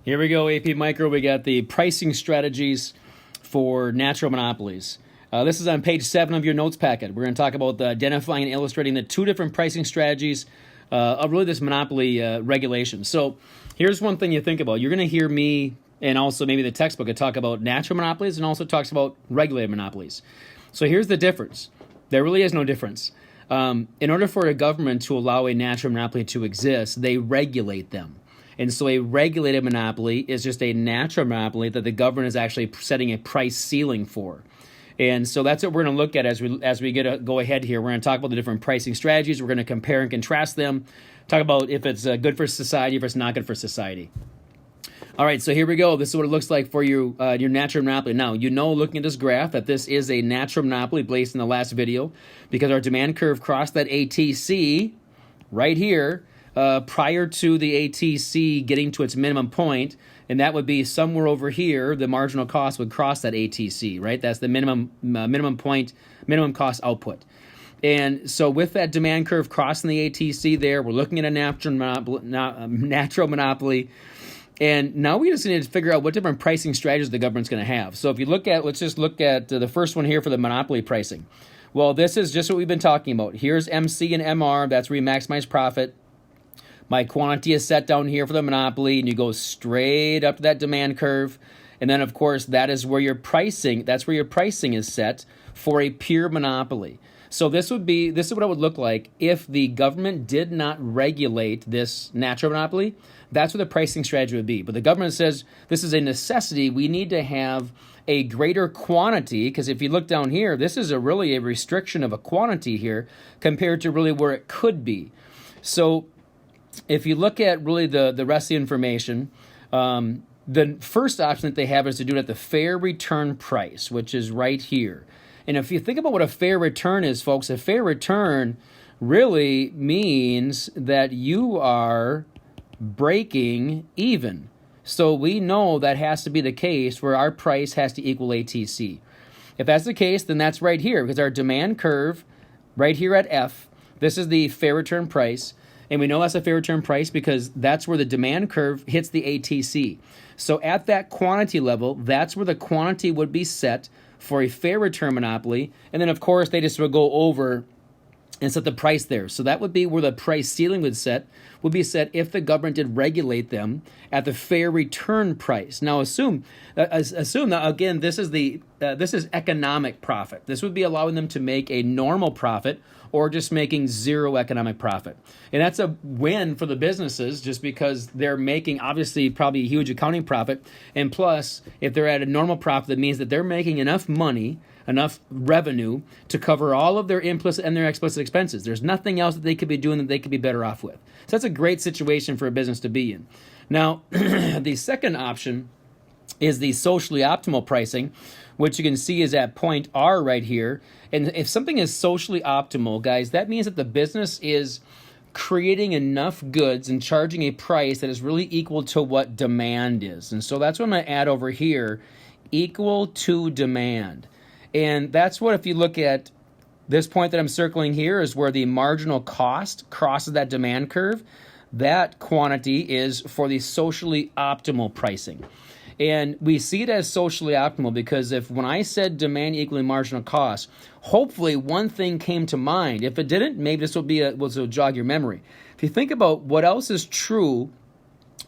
Here we go, AP Micro. We got the pricing strategies for natural monopolies. This is on page 7 of your notes packet. We're going to talk about identifying and illustrating the two different pricing strategies of really this monopoly regulation. So here's one thing you think about. You're going to hear me and also maybe the textbook talk about natural monopolies and also talks about regulated monopolies. So here's the difference. There really is no difference. In order for a government to allow a natural monopoly to exist, they regulate them. And so a regulated monopoly is just a natural monopoly that the government is actually setting a price ceiling for. And so that's what we're going to look at as we go ahead here. We're going to talk about the different pricing strategies. We're going to compare and contrast them, talk about if it's good for society, if it's not good for society. All right, so here we go. This is what it looks like for your natural monopoly. Now, you know, looking at this graph, that this is a natural monopoly based in the last video because our demand curve crossed that ATC right here prior to the ATC getting to its minimum point, and that would be somewhere over here. The marginal cost would cross that ATC, right? That's the minimum point, minimum cost output. And so with that demand curve crossing the ATC there, we're looking at a natural monopoly. And now we just need to figure out what different pricing strategies the government's going to have. So if you look at, let's just look at the first one here for the monopoly pricing. Well, this is just what we've been talking about. Here's MC and MR. That's where you maximize profit. My quantity is set down here for the monopoly, and you go straight up to that demand curve. And then, of course, that is where your pricing, that's where your pricing is set for a pure monopoly. So this is what it would look like if the government did not regulate this natural monopoly. That's what the pricing strategy would be. But the government says this is a necessity. We need to have a greater quantity, because if you look down here, this is really a restriction of a quantity here compared to really where it could be. So if you look at really the rest of the information, the first option that they have is to do it at the fair return price, which is right here. And if you think about what a fair return is, folks, a fair return really means that you are breaking even. So we know that has to be the case where our price has to equal ATC. If that's the case, then that's right here, because our demand curve right here at F, this is the fair return price. And we know that's a fair return price because that's where the demand curve hits the ATC. So at that quantity level, that's where the quantity would be set for a fair return monopoly. And then, of course, they just would go over and set the price there. So that would be where the price ceiling would be set if the government did regulate them at the fair return price. Now assume that, again, this is economic profit. This would be allowing them to make a normal profit or just making zero economic profit. And that's a win for the businesses just because they're making obviously probably a huge accounting profit. And plus, if they're at a normal profit, that means that they're making enough money, enough revenue to cover all of their implicit and their explicit expenses. There's nothing else that they could be doing that they could be better off with. So that's a great situation for a business to be in. Now, the second option is the socially optimal pricing, which you can see is at point R right here. And if something is socially optimal, guys, that means that the business is creating enough goods and charging a price that is really equal to what demand is. And so that's what I'm going to add over here, equal to demand. And that's what, if you look at this point that I'm circling here, is where the marginal cost crosses that demand curve. That quantity is for the socially optimal pricing. And we see it as socially optimal because when I said demand equaling marginal cost, hopefully one thing came to mind. If it didn't, maybe this will jog your memory. If you think about what else is true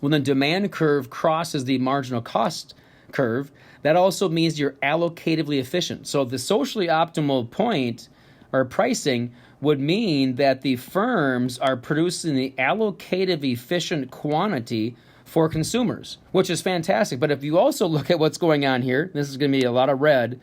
when the demand curve crosses the marginal cost curve, that also means you're allocatively efficient. So the socially optimal point or pricing would mean that the firms are producing the allocative efficient quantity for consumers, which is fantastic. But if you also look at what's going on here, this is going to be a lot of red.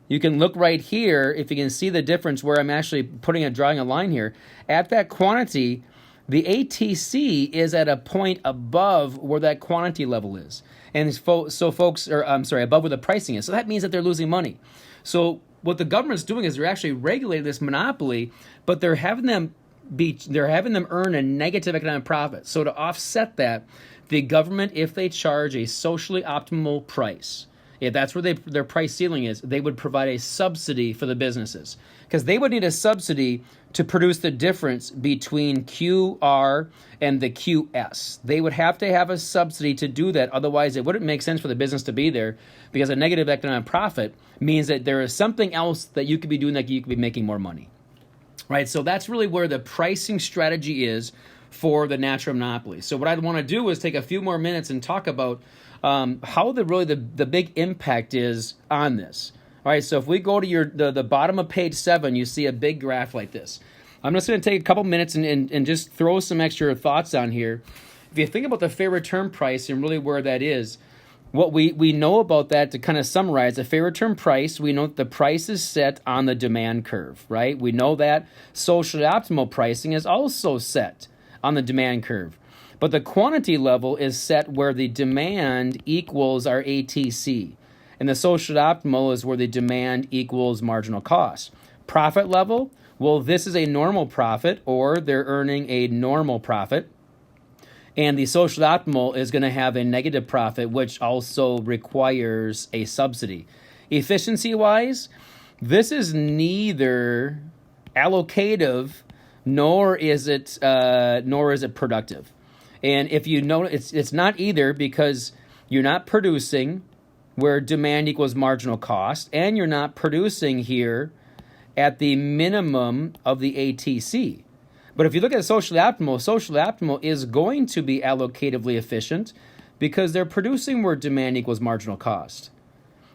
You can look right here, if you can see the difference where I'm actually drawing a line here. At that quantity, the ATC is at a point above where that quantity level is. And so folks are, above where the pricing is. So that means that they're losing money. So what the government's doing is they're actually regulating this monopoly, but they're having them earn a negative economic profit. So to offset that, the government, if they charge a socially optimal price, if that's where their price ceiling is, they would provide a subsidy for the businesses. because they would need a subsidy to produce the difference between QR and the QS. They would have to have a subsidy to do that. Otherwise, it wouldn't make sense for the business to be there, because a negative economic profit means that there is something else that you could be doing, that you could be making more money, right? So that's really where the pricing strategy is for the natural monopoly. So what I'd want to do is take a few more minutes and talk about how the big impact is on this. All right, so if we go to the bottom of page 7, you see a big graph like this. I'm just going to take a couple minutes and just throw some extra thoughts on here. If you think about the fair return price and really where that is, what we know about that, to kind of summarize, the fair return price, we know that the price is set on the demand curve, right? We know that socially optimal pricing is also set on the demand curve. But the quantity level is set where the demand equals our ATC. And the social optimal is where the demand equals marginal cost. Profit level, well, this is a normal profit, or they're earning a normal profit. And the social optimal is going to have a negative profit, which also requires a subsidy. Efficiency-wise, this is neither allocative nor is it productive. And if you know, it's not either, because you're not producing where demand equals marginal cost, and you're not producing here at the minimum of the ATC. But if you look at social optimal is going to be allocatively efficient, because they're producing where demand equals marginal cost.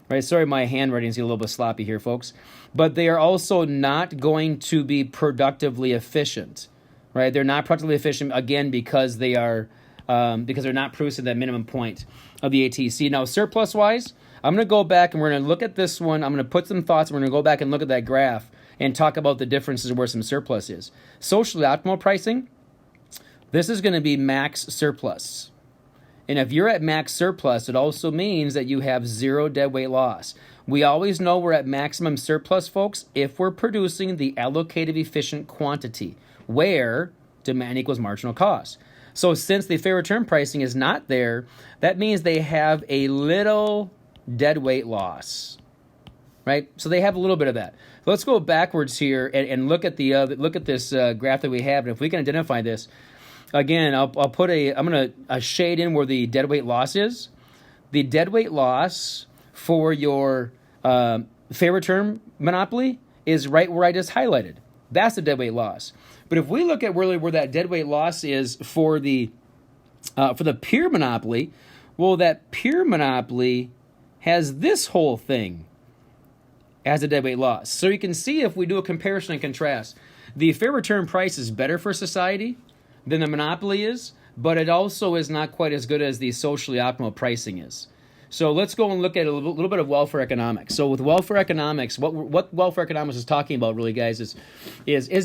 Right? Sorry, my handwriting's a little bit sloppy here, folks. But they are also not going to be productively efficient. Right? They're not productively efficient, again, because they're not producing that minimum point of the ATC. Now, surplus-wise, I'm going to go back and we're going to look at this one. I'm going to put some thoughts, and we're going to go back and look at that graph and talk about the differences where some surplus is. Socially optimal pricing, this is going to be max surplus. And if you're at max surplus, it also means that you have zero deadweight loss. We always know we're at maximum surplus, folks, if we're producing the allocative efficient quantity, where demand equals marginal cost. So since the fair return pricing is not there, that means they have a little deadweight loss, right? So they have a little bit of that. Let's go backwards here and look at this graph that we have, and if we can identify this, again, I'm gonna shade in where the deadweight loss is. The deadweight loss for your fair return monopoly is right where I just highlighted. That's the deadweight loss. But if we look at really where that deadweight loss is for the pure monopoly, well, that pure monopoly has this whole thing as a deadweight loss. So you can see, if we do a comparison and contrast, the fair return price is better for society than the monopoly is, but it also is not quite as good as the socially optimal pricing is. So let's go and look at a little bit of welfare economics. So with welfare economics, what welfare economics is talking about really, guys, is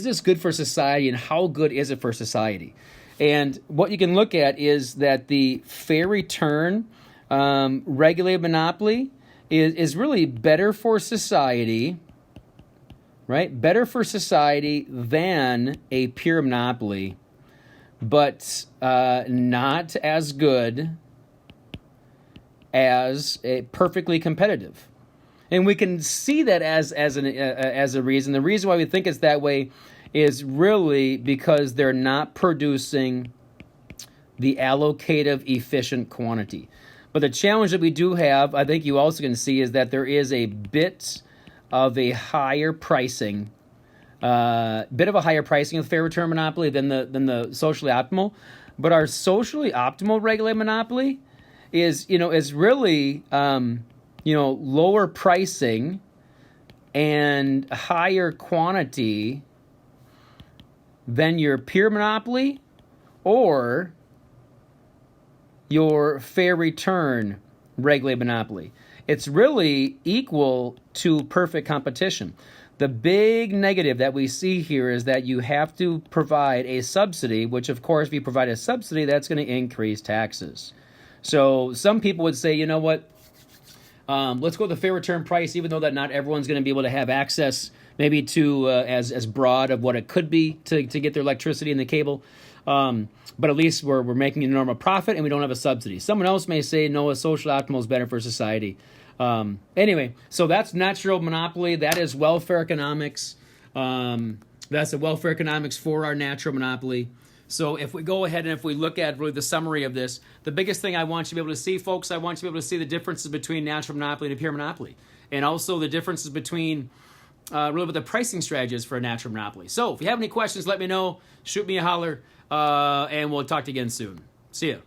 this good for society, and how good is it for society? And what you can look at is that the fair return regulated monopoly is really better for society, right? Better for society than a pure monopoly, but not as good as a perfectly competitive. And we can see that as a reason. The reason why we think it's that way is really because they're not producing the allocative efficient quantity. But the challenge that we do have, I think you also can see, is that there is a bit of a higher pricing, of the fair return monopoly than the socially optimal. But our socially optimal regulated monopoly is really lower pricing and higher quantity than your pure monopoly or your fair return regulated monopoly. It's really equal to perfect competition. The big negative that we see here is that you have to provide a subsidy, which, of course, if you provide a subsidy, that's going to increase taxes. So some people would say, you know what, let's go with the fair return price, even though that not everyone's going to be able to have access maybe to as broad of what it could be to get their electricity and the cable. But at least we're making a normal profit and we don't have a subsidy. Someone else may say, no, a social optimal is better for society. Anyway, so that's natural monopoly. That is welfare economics. That's the welfare economics for our natural monopoly. So if we go ahead and if we look at really the summary of this, the biggest thing I want you to be able to see, folks, I want you to be able to see the differences between natural monopoly and a pure monopoly. And also the differences between really what the pricing strategy is for a natural monopoly. So if you have any questions, let me know. Shoot me a holler, and we'll talk to you again soon. See ya.